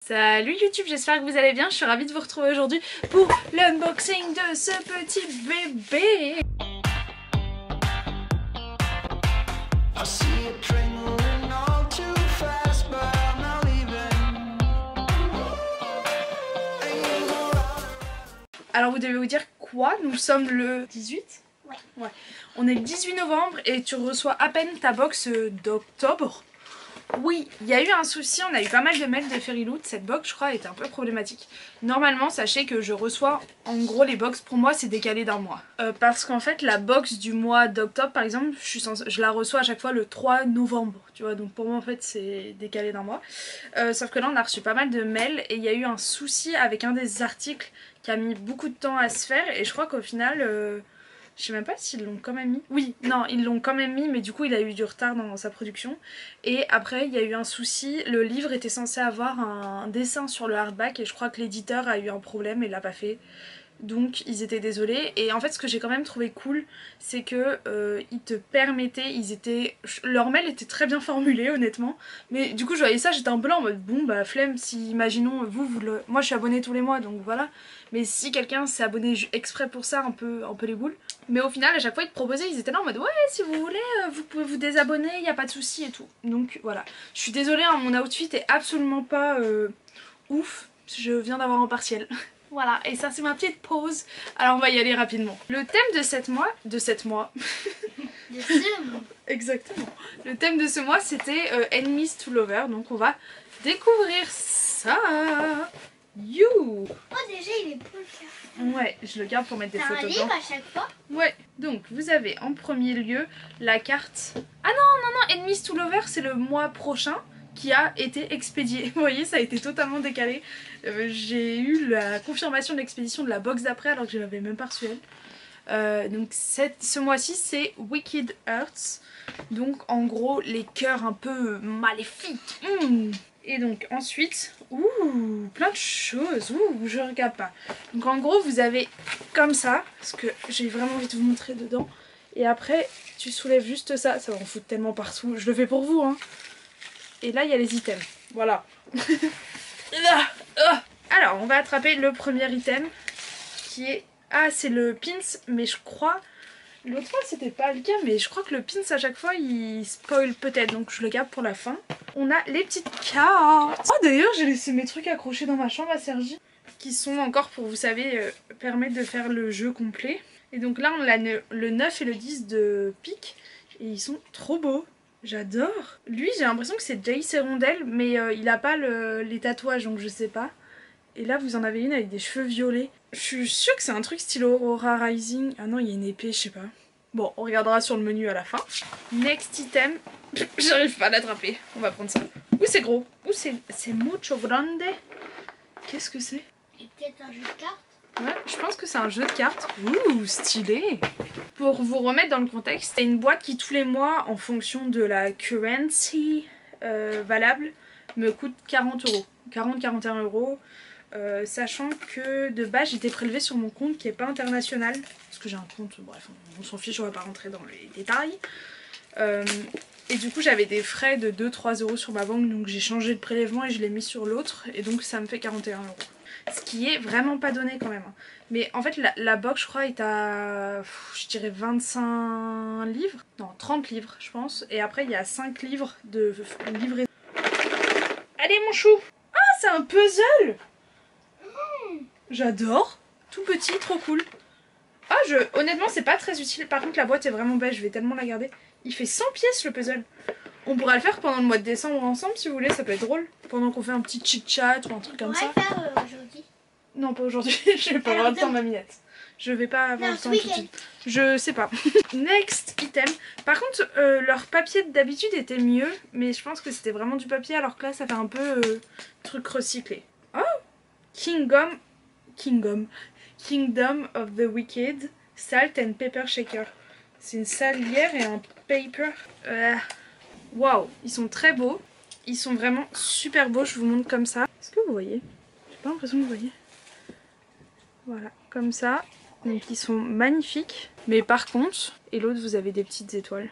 Salut YouTube, j'espère que vous allez bien, je suis ravie de vous retrouver aujourd'hui pour l'unboxing de ce petit bébé. Alors vous devez vous dire quoi? Nous sommes le 18? Ouais. On est le 18 novembre et tu reçois à peine ta box d'octobre. Oui, il y a eu un souci, on a eu pas mal de mails de Fairyloot, cette box je crois était un peu problématique. Normalement sachez que je reçois, en gros les box pour moi c'est décalé d'un mois. Parce qu'en fait la box du mois d'octobre par exemple, je la reçois à chaque fois le 3 novembre, tu vois, donc pour moi en fait c'est décalé d'un mois. Sauf que là on a reçu pas mal de mails et il y a eu un souci avec un des articles qui a mis beaucoup de temps à se faire et je crois qu'au final... je sais même pas s'ils l'ont quand même mis. Oui, non, ils l'ont quand même mis, mais du coup il a eu du retard dans sa production. Et après il y a eu un souci, le livre était censé avoir un dessin sur le hardback et je crois que l'éditeur a eu un problème et l'a pas fait. Donc ils étaient désolés. Et en fait ce que j'ai quand même trouvé cool, c'est que ils te permettaient, leur mail était très bien formulé honnêtement. Mais du coup je voyais ça, j'étais un peu là en mode bon bah flemme, si imaginons moi je suis abonnée tous les mois donc voilà. Mais si quelqu'un s'est abonné exprès pour ça, un peu les boules. Mais au final à chaque fois ils te proposaient, ils étaient là en mode ouais si vous voulez vous pouvez vous désabonner, il n'y a pas de souci et tout. Donc voilà. Je suis désolée hein, mon outfit est absolument pas ouf, je viens d'avoir un partiel. Voilà, et ça c'est ma petite pause. Alors on va y aller rapidement. Le thème de ce mois... Exactement. Le thème de ce mois c'était Enemies to Lover, donc on va découvrir ça. You. Oh déjà il est beau le cœur. Ouais, je le garde pour mettre des photos dedans. Un livre à chaque fois. Ouais, donc vous avez en premier lieu la carte... Ah non, Enemies to Lover c'est le mois prochain qui a été expédié. Vous voyez, ça a été totalement décalé. J'ai eu la confirmation de l'expédition de la box d'après alors que je l'avais même pas reçue elle. Donc ce mois-ci c'est Wicked Hearts. Donc en gros les cœurs un peu maléfiques. Et donc ensuite, plein de choses. Je regarde pas. Donc en gros vous avez comme ça, parce que j'ai vraiment envie de vous montrer dedans. Et après tu soulèves juste ça, ça va en foutre tellement partout. Je le fais pour vous hein. Et là il y a les items, voilà. Alors on va attraper le premier item qui est... Ah c'est le pins, mais je crois... L'autre fois c'était pas le cas, mais je crois que le pins à chaque fois il spoil peut-être, donc je le garde pour la fin. On a les petites cartes. Oh d'ailleurs j'ai laissé mes trucs accrochés dans ma chambre à Sergi, qui sont encore pour, vous savez, permettre de faire le jeu complet. Et donc là on a le 9 et le 10 de pique, et ils sont trop beaux. J'adore. Lui j'ai l'impression que c'est Jace Rondelle, mais il a pas les tatouages donc je sais pas. Et là vous en avez une avec des cheveux violets. Je suis sûre que c'est un truc style Aurora Rising. Ah non il y a une épée, je sais pas. Bon on regardera sur le menu à la fin. Next item. J'arrive pas à l'attraper. On va prendre ça. Ouh c'est gros. Ouh c'est mucho grande. Qu'est-ce que c'est? Et peut-être un jeu de cartes. Ouais, je pense que c'est un jeu de cartes. Ouh, stylé. Pour vous remettre dans le contexte, c'est une boîte qui tous les mois, en fonction de la currency valable, me coûte 40 €. 40-41 €. Sachant que de base j'étais prélevée sur mon compte qui est pas international. Parce que j'ai un compte, bref, on s'en fiche, on va pas rentrer dans les détails. Et du coup j'avais des frais de 2-3 € sur ma banque, donc j'ai changé de prélèvement et je l'ai mis sur l'autre. Et donc ça me fait 41 €. Ce qui est vraiment pas donné quand même. Mais en fait la box je crois est à, je dirais 25 livres. Non 30 livres je pense. Et après il y a 5 livres de livraison. Allez mon chou. Ah c'est un puzzle. J'adore. Tout petit, trop cool. Ah honnêtement c'est pas très utile. Par contre la boîte est vraiment belle, je vais tellement la garder. Il fait 100 pièces le puzzle. On pourra le faire pendant le mois de décembre ensemble si vous voulez, ça peut être drôle. Pendant qu'on fait un petit chit chat ou un truc comme ça. On va le faire aujourd'hui. Non pas aujourd'hui, je vais pas avoir le temps ma minette. Je vais pas avoir le temps tout de suite. Je sais pas. Next item. Par contre leur papier d'habitude était mieux, mais je pense que c'était vraiment du papier alors que là ça fait un peu truc recyclé. Oh, Kingdom of the Wicked Salt and Pepper Shaker. C'est une salière et un paper. Waouh, ils sont très beaux. Ils sont vraiment super beaux, je vous montre comme ça. Est-ce que vous voyez? J'ai pas l'impression que vous voyez. Voilà, comme ça. Donc ils sont magnifiques. Mais par contre, et l'autre vous avez des petites étoiles.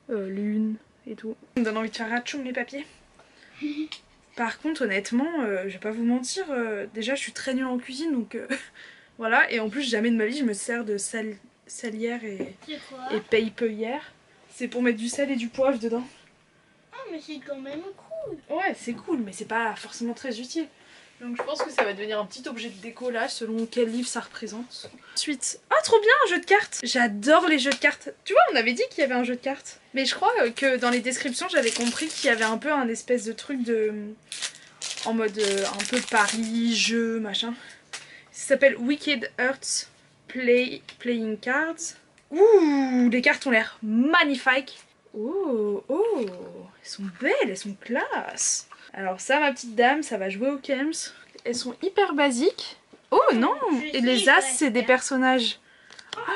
Lune et tout. Ça me donne envie de faire ratchoum les papiers. Par contre, honnêtement, je vais pas vous mentir, déjà je suis très nulle en cuisine donc voilà. Et en plus, jamais de ma vie je me sers de salière et papelière. C'est pour mettre du sel et du poivre dedans. Ah, mais c'est quand même cool. Ouais, c'est cool, mais c'est pas forcément très utile. Donc je pense que ça va devenir un petit objet de déco là, selon quel livre ça représente. Ensuite, oh trop bien, un jeu de cartes. J'adore les jeux de cartes. Tu vois, on avait dit qu'il y avait un jeu de cartes. Mais je crois que dans les descriptions, j'avais compris qu'il y avait un peu un espèce de truc de... en mode un peu pari, jeu, machin. Ça s'appelle Wicked Hearts Playing Cards. Ouh, les cartes ont l'air magnifiques. Oh, oh, elles sont belles, elles sont classe. Alors ça, ma petite dame, ça va jouer au Kems. Elles sont hyper basiques. Oh non, et les as, c'est des personnages. Ah,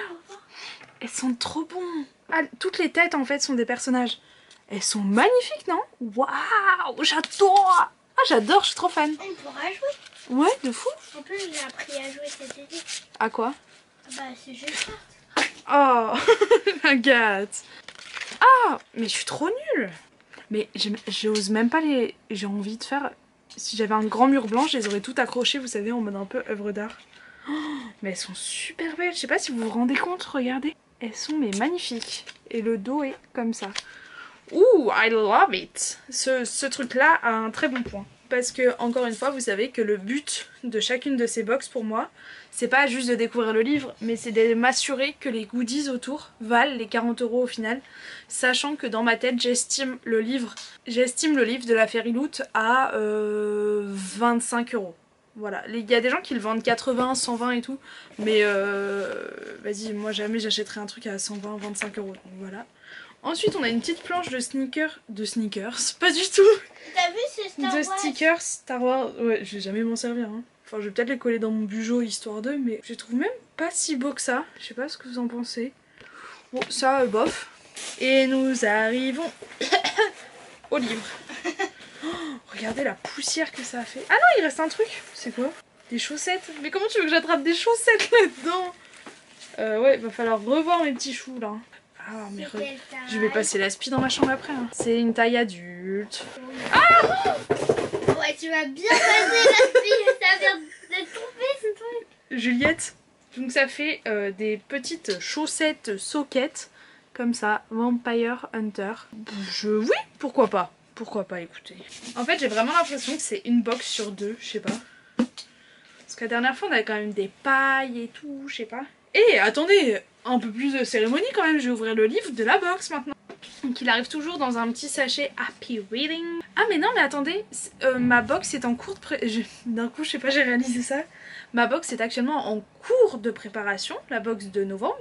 elles sont trop bons. Ah, toutes les têtes, en fait, sont des personnages. Elles sont magnifiques, non? Waouh, j'adore. Ah, j'adore, je suis trop fan. On pourra jouer. Ouais, de fou. En plus, j'ai appris à jouer cet été. À quoi? Bah, c'est jeu de cartes. Oh, la gâte. Ah, mais je suis trop nulle. Mais j'ose même pas les... J'ai envie de faire... Si j'avais un grand mur blanc, je les aurais toutes accrochées, vous savez, en mode un peu œuvre d'art. Oh, mais elles sont super belles. Je sais pas si vous vous rendez compte, regardez. Elles sont mais magnifiques. Et le dos est comme ça. Ouh, I love it. Ce truc-là a un très bon point. Parce que, encore une fois, vous savez que le but de chacune de ces box pour moi, c'est pas juste de découvrir le livre, mais c'est de m'assurer que les goodies autour valent les 40 € au final. Sachant que dans ma tête, j'estime le livre de la Fairyloot à 25 €. Voilà, il y a des gens qui le vendent 80, 120 et tout, mais vas-y, moi jamais j'achèterai un truc à 120, 25 €. Donc voilà. Ensuite, on a une petite planche de sneakers, pas du tout. T'as vu ce Star Wars? De stickers Star Wars. Ouais, je vais jamais m'en servir. Hein. Enfin, je vais peut-être les coller dans mon bugeot histoire d'eux, mais je les trouve même pas si beaux que ça. Je sais pas ce que vous en pensez. Bon, ça, bof. Et nous arrivons au livre. Oh, regardez la poussière que ça a fait. Ah non, il reste un truc. C'est quoi? Des chaussettes. Mais comment tu veux que j'attrape des chaussettes là-dedans? Ouais, va falloir revoir mes petits choux là. Ah, mais je vais passer l'aspi dans ma chambre après. Hein. C'est une taille adulte. Ah, ouais, tu vas bien passer l'aspi. Ça vient de tomber ce truc. Juliette. Donc ça fait des petites chaussettes soquettes. Comme ça. Vampire Hunter. Oui, pourquoi pas. Pourquoi pas, écoutez. En fait, j'ai vraiment l'impression que c'est une box sur deux. Je sais pas. Parce que la dernière fois, on avait quand même des pailles et tout. Je sais pas. Et attendez, un peu plus de cérémonie quand même, je vais ouvrir le livre de la box maintenant. Donc il arrive toujours dans un petit sachet Happy Reading. Ah mais non mais attendez, ma box est en cours de d'un coup je sais pas, j'ai réalisé ça. Ma box est actuellement en cours de préparation, la box de novembre.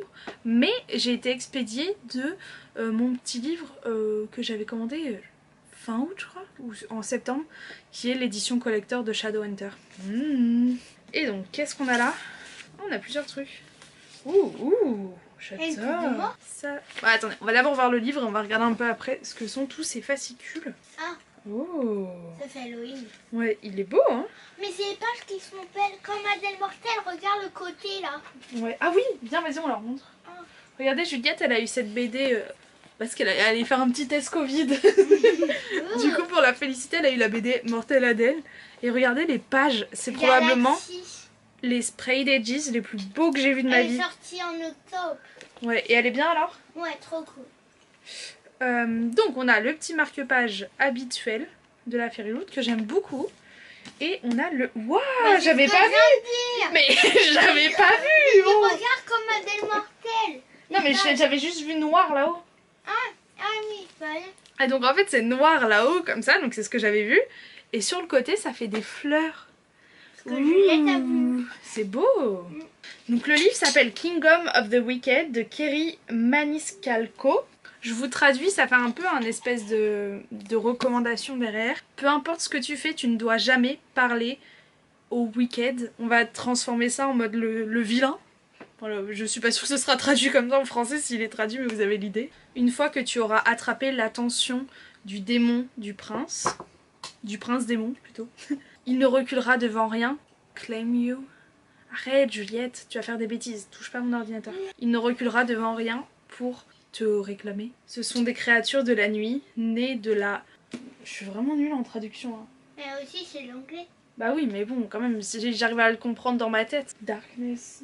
Mais j'ai été expédiée de mon petit livre que j'avais commandé fin août je crois, ou en septembre, qui est l'édition collector de Shadowhunter. Et donc qu'est-ce qu'on a là? On a plusieurs trucs. Ouh, j'adore ça. Bah, attendez, on va d'abord voir le livre et on va regarder un peu après ce que sont tous ces fascicules. Ah. Oh. Ça fait Halloween. Ouais, il est beau hein. Mais c'est les pages qui sont belles comme Adèle Mortel, regarde le côté là. Ouais, ah oui, bien vas-y on leur montre. Ah. Regardez, Juliette elle a eu cette BD parce qu'elle allait faire un petit test Covid. Du coup pour la féliciter elle a eu la BD Mortel Adèle. Et regardez les pages, c'est probablement les Sprayed Edges les plus beaux que j'ai vus de ma vie. Elle est sortie en octobre. Ouais, et elle est bien alors? Ouais, trop cool. Donc on a le petit marque-page habituel de la Fairyloot que j'aime beaucoup. Et on a le... Waouh, j'avais pas vu. Mais j'avais pas vu. Oh. Regarde comme Adèle Mortel. Non mais j'avais juste vu noir là-haut. Ah oui, voilà. Et donc en fait c'est noir là-haut comme ça, donc c'est ce que j'avais vu. Et sur le côté ça fait des fleurs. C'est beau. Donc le livre s'appelle Kingdom of the Wicked de Kerry Maniscalco. Je vous traduis, ça fait un peu un espèce de recommandation derrière. Peu importe ce que tu fais, tu ne dois jamais parler au Wicked. On va transformer ça en mode le vilain. Voilà, je suis pas sûre que ce sera traduit comme ça en français s'il est traduit, mais vous avez l'idée. Une fois que tu auras attrapé l'attention du démon du prince démon plutôt, il ne reculera devant rien. Claim you. Arrête Juliette, tu vas faire des bêtises, touche pas mon ordinateur. Il ne reculera devant rien pour te réclamer. Ce sont des créatures de la nuit, nées de la... Je suis vraiment nulle en traduction. Hein. Et aussi, c'est l'anglais. Bah oui, mais bon, quand même, j'arrive à le comprendre dans ma tête. Darkness,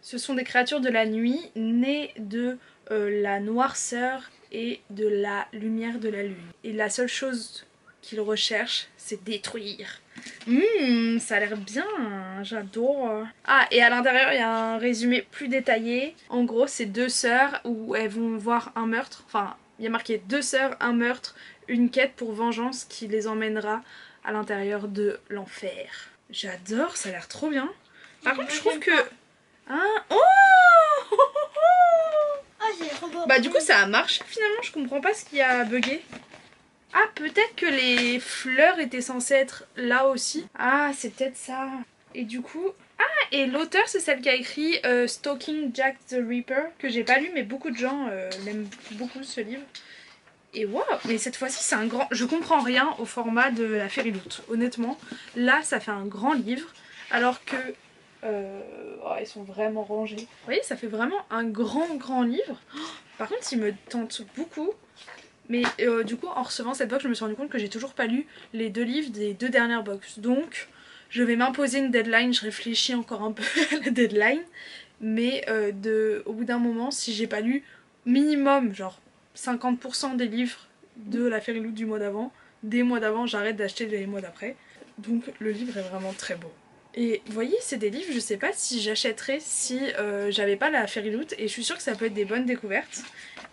ce sont des créatures de la nuit, nées de la noirceur et de la lumière de la lune. Et la seule chose qu'ils recherchent, c'est détruire. Ça a l'air bien, j'adore. Ah, et à l'intérieur, il y a un résumé plus détaillé. En gros, c'est deux sœurs où elles vont voir un meurtre. Enfin, il y a marqué deux sœurs, un meurtre, une quête pour vengeance qui les emmènera à l'intérieur de l'enfer. J'adore, ça a l'air trop bien. Par contre, je trouve que... Hein? Oh! Ah, c'est trop beau. Bah du coup, ça marche. Finalement, je comprends pas ce qui a bugué. Ah, peut-être que les fleurs étaient censées être là aussi. Ah, c'est peut-être ça. Et du coup... Ah, et l'auteur, c'est celle qui a écrit Stalking Jack the Ripper, que j'ai pas lu, mais beaucoup de gens l'aiment beaucoup ce livre. Et waouh, mais cette fois-ci, c'est un grand... Je comprends rien au format de la Fairy Loot, honnêtement. Là, ça fait un grand livre, alors que... Oh, ils sont vraiment rangés. Vous voyez, ça fait vraiment un grand livre. Par contre, il me tente beaucoup. Mais du coup, en recevant cette box, je me suis rendu compte que j'ai toujours pas lu les deux livres des deux dernières boxes. Donc, je vais m'imposer une deadline. Je réfléchis encore un peu à la deadline. Mais au bout d'un moment, si j'ai pas lu minimum, genre 50% des livres de la Fairy Loot du mois d'avant, des mois d'avant, j'arrête d'acheter les mois d'après. Donc, le livre est vraiment très beau. Et vous voyez, c'est des livres, je sais pas si j'achèterais si j'avais pas la Fairy Loot, et je suis sûre que ça peut être des bonnes découvertes.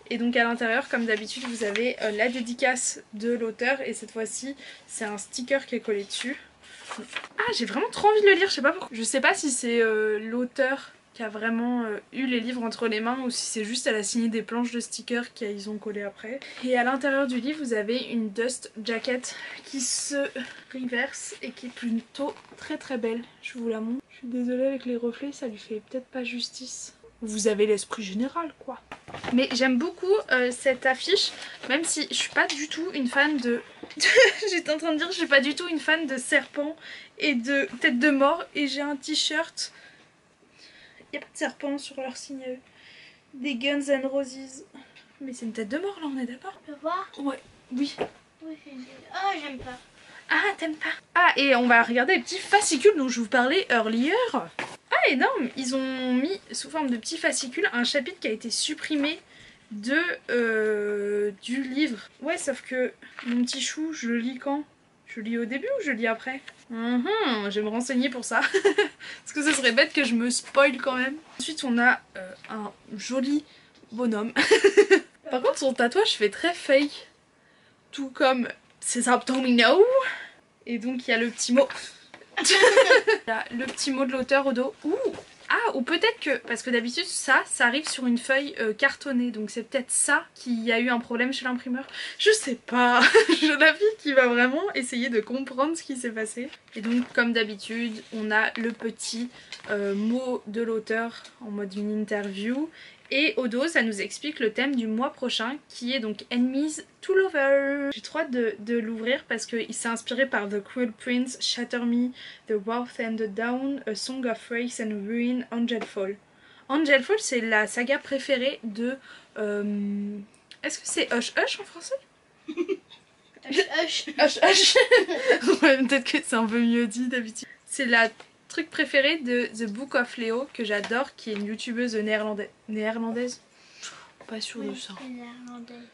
Et donc à l'intérieur, comme d'habitude, vous avez la dédicace de l'auteur, et cette fois-ci, c'est un sticker qui est collé dessus. Ah, j'ai vraiment trop envie de le lire, je sais pas pourquoi. Je sais pas si c'est l'auteur qui a vraiment eu les livres entre les mains ou si c'est juste elle a signé des planches de stickers qu'ils ont collé après. Et à l'intérieur du livre, vous avez une dust jacket qui se reverse et qui est plutôt très belle. Je vous la montre. Je suis désolée avec les reflets, ça lui fait peut-être pas justice. Vous avez l'esprit général quoi. Mais j'aime beaucoup cette affiche, même si je suis pas du tout une fan de... J'étais en train de dire je suis pas du tout une fan de serpents et de têtes de mort, et j'ai un t-shirt. Il n'y a pas de serpent sur leur signe à eux. Des Guns N' Roses. Mais c'est une tête de mort là, on est d'accord? Tu peux voir? Ouais, oui. Oui, ah, j'aime pas. Ah, t'aimes pas? Ah, et on va regarder les petits fascicules dont je vous parlais earlier. Ah, énorme! Ils ont mis sous forme de petits fascicules un chapitre qui a été supprimé du livre. Ouais, sauf que mon petit chou, je le lis quand? Je le lis au début ou je le lis après? Je vais me renseigner pour ça. Parce que ce serait bête que je me spoil quand même. Ensuite, on a un joli bonhomme. Par contre, son tatouage fait très fake. Tout comme ses abdominaux. Et donc, il y a le petit mot. Là, le petit mot de l'auteur au dos. Ouh! Ah, ou peut-être que, parce que d'habitude ça arrive sur une feuille cartonnée, donc c'est peut-être ça qui a eu un problème chez l'imprimeur. Je sais pas, je la fille qui va vraiment essayer de comprendre ce qui s'est passé. Et donc comme d'habitude, on a le petit mot de l'auteur en mode une interview. Et au dos, ça nous explique le thème du mois prochain qui est donc Enemies to Lovers. J'ai trop hâte de l'ouvrir parce qu'il s'est inspiré par The Cruel Prince, Shatter Me, The Wrath and the Dawn, A Song of Race and Ruin, Angel Fall. Angel Fall, c'est la saga préférée de... Est-ce que c'est Hush Hush en français? Hush. Hush Hush. Ouais, peut-être que c'est un peu mieux dit d'habitude. C'est la truc préféré de The Book of Leo que j'adore, qui est une youtubeuse néerlandaise. Pas sûre de ça.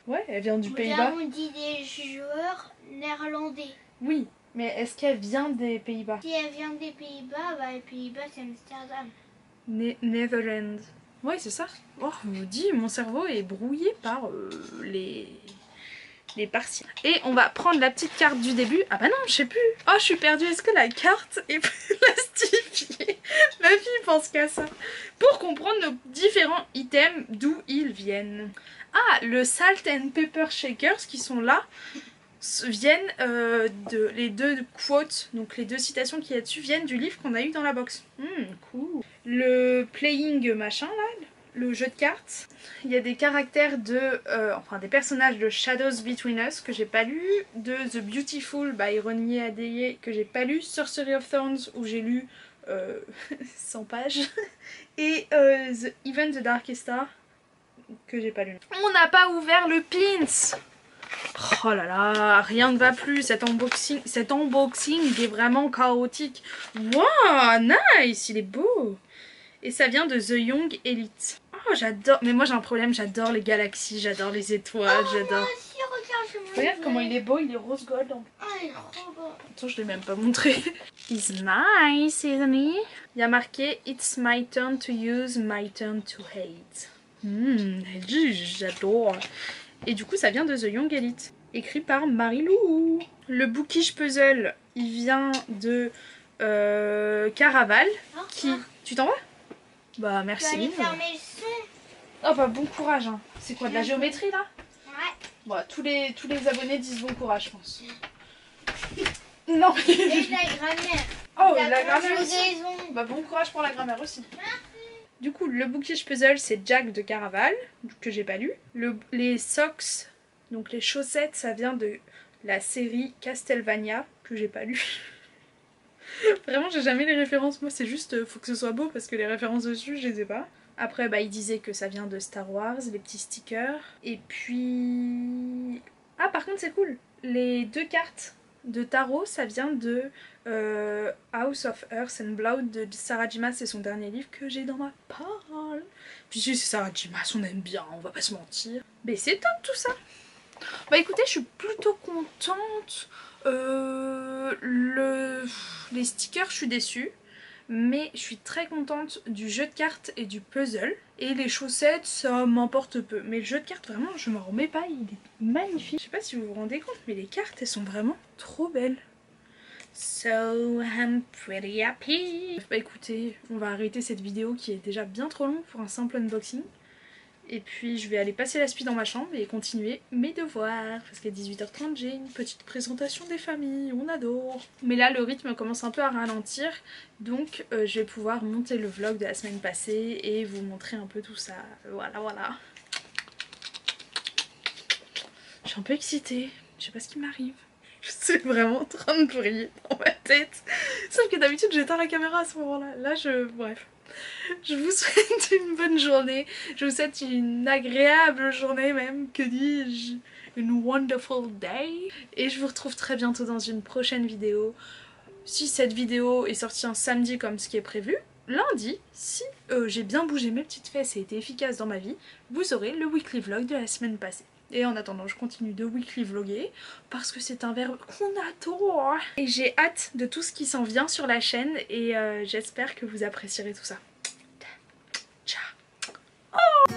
Ouais, elle vient du Pays-Bas. On dit des joueurs néerlandais. Oui, mais est-ce qu'elle vient des Pays-Bas? Si elle vient des Pays-Bas, bah les Pays-Bas c'est Amsterdam. Netherlands. Ouais, c'est ça. Oh, je vous dis, mon cerveau est brouillé par les partiels. Et on va prendre la petite carte du début. Ah bah non, je sais plus. Oh, je suis perdue. Est-ce que la carte est plastifiée? Ma fille pense qu'à ça. Pour comprendre nos différents items, d'où ils viennent. Ah, le Salt and Pepper Shakers qui sont là viennent de les deux quotes, donc les deux citations qu'il y a dessus viennent du livre qu'on a eu dans la box. Cool. Le playing machin là, le jeu de cartes. Il y a des caractères enfin des personnages de Shadows Between Us que j'ai pas lu, de The Beautiful by Ronnie Adeye que j'ai pas lu, Sorcery of Thorns où j'ai lu 100 pages et Even the Darkest Star que j'ai pas lu. On n'a pas ouvert le pins. Oh là là, rien ne va plus, cet unboxing est vraiment chaotique. Wow, nice, il est beau. Et ça vient de The Young Elite. Oh, j'adore, mais moi j'ai un problème, j'adore les galaxies, j'adore les étoiles, j'adore. Regarde comment il est beau, il est rose gold. Ah, il est trop beau. Attends, je l'ai même pas montré. He's nice, isn't he? Il y a marqué It's my turn to use, my turn to hate. J'adore. Et du coup, ça vient de The Young Elite. Écrit par Marilou. Le Bookish Puzzle, il vient de Caraval. Qui... Tu t'en vas? Bah merci. Tu vas aller fermer le son. Oh bah bon courage. Hein. C'est quoi, de la géométrie là? Ouais. Bon, tous les abonnés disent bon courage, je pense. Non. Et la grammaire. Oh, la grammaire aussi. Conjugaison. Bah bon courage pour la grammaire aussi. Du coup, le Bookish Puzzle, c'est Jack de Caraval, que j'ai pas lu. Les socks, donc les chaussettes, ça vient de la série Castlevania, que j'ai pas lu. Vraiment, j'ai jamais les références. Moi, c'est juste, faut que ce soit beau, parce que les références dessus, je les ai pas. Après, bah, il disait que ça vient de Star Wars, les petits stickers. Et puis... Ah, par contre, c'est cool. Les 2 cartes de tarot, ça vient de House of Earth and Blood de Sarah J. Maas, c'est son dernier livre que j'ai dans ma palle. Puis c'est Sarah J. Maas, on aime bien, on va pas se mentir. Mais c'est top tout ça. Bah écoutez, je suis plutôt contente. Les stickers, je suis déçue. Mais je suis très contente du jeu de cartes et du puzzle. Et les chaussettes, ça m'emporte peu. Mais le jeu de cartes, vraiment, je m'en remets pas. Il est magnifique. Je sais pas si vous vous rendez compte, mais les cartes, elles sont vraiment trop belles. So I'm pretty happy. Bah écoutez, on va arrêter cette vidéo qui est déjà bien trop longue pour un simple unboxing. Et puis je vais aller passer la suite dans ma chambre et continuer mes devoirs. Parce qu'à 18h30 j'ai une petite présentation des familles, on adore. Mais là le rythme commence un peu à ralentir. Donc je vais pouvoir monter le vlog de la semaine passée et vous montrer un peu tout ça. Voilà, voilà. Je suis un peu excitée, je sais pas ce qui m'arrive. Je suis vraiment en train de briller dans ma tête. Sauf que d'habitude j'éteins la caméra à ce moment-là. Là bref. Je vous souhaite une bonne journée, je vous souhaite une agréable journée même, que dis-je, une wonderful day. Et je vous retrouve très bientôt dans une prochaine vidéo. Si cette vidéo est sortie un samedi comme ce qui est prévu, lundi, si j'ai bien bougé mes petites fesses et été efficace dans ma vie, vous aurez le weekly vlog de la semaine passée. Et en attendant, je continue de weekly vlogger parce que c'est un verbe qu'on adore. Et j'ai hâte de tout ce qui s'en vient sur la chaîne et j'espère que vous apprécierez tout ça. Ciao. Oh